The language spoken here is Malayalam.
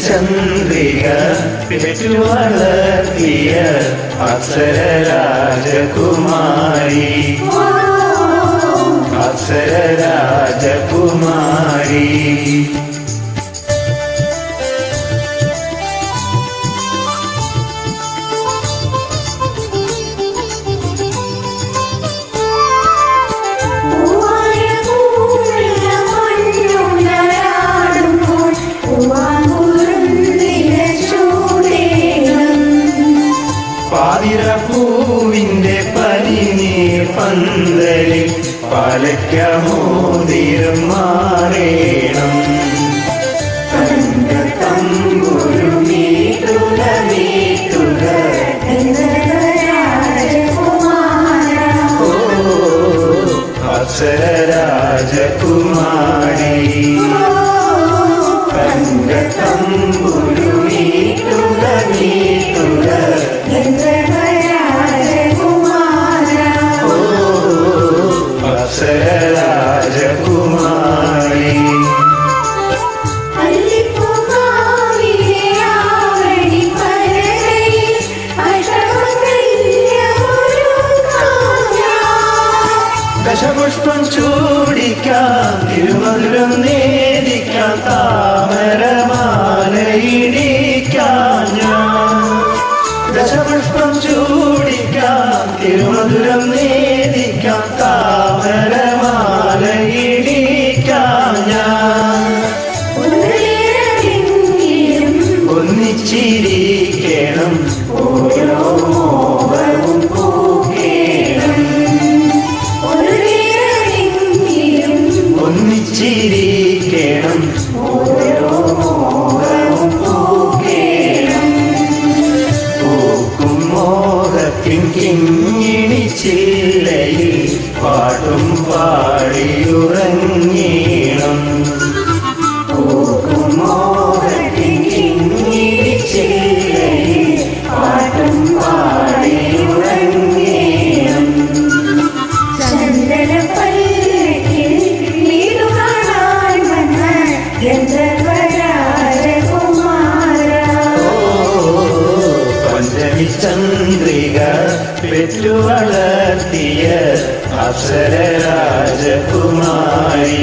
ചന്ദ്രിക പെറ്റു വളർത്തിയ അപ്സര രാജകുമാരി അപ്സര രാജകുമാരി പാതിരപ്പൂവിന്റെ പനിനീർ പന്തലിൽ പാലയ്ക്കമോതിരം മാറേണം അപ്സര രാജകുമാരി അപ്സര രാജകുമാരി ദശപുഷ്പം ചൂടിക്കാം തിരുമധുരം നേദിക്കാം താമരമാലയിടിക്കാം ഞാൻ ദശപുഷ്പം ചൂടിക്കാം തിരുമധുരം നേദിക്കാം താമരമാലയിടിക്കാം ഞാൻ ഒന്നിച്ചിരിക്കണം ഓരോ മോഹവും പൂക്കേണം ഒന്നിച്ചിരിക്കണം ഓരോ മോഹവും പൂക്കേണം പൂക്കും മോഹത്തിൻ കിങ്ങിണിച്ചില്ലയിൽ പാട്ടും പാടിയുറങ്ങീണം പൂക്കും മോഹത്തിൻ കിങ്ങിണിച്ചില്ലയിൽ പാട്ടും പാടിയുറങ്ങീണം പഞ്ചമി ചന്ദ്രിക പെറ്റു വളർത്തിയ അപ്സര രാജകുമാരി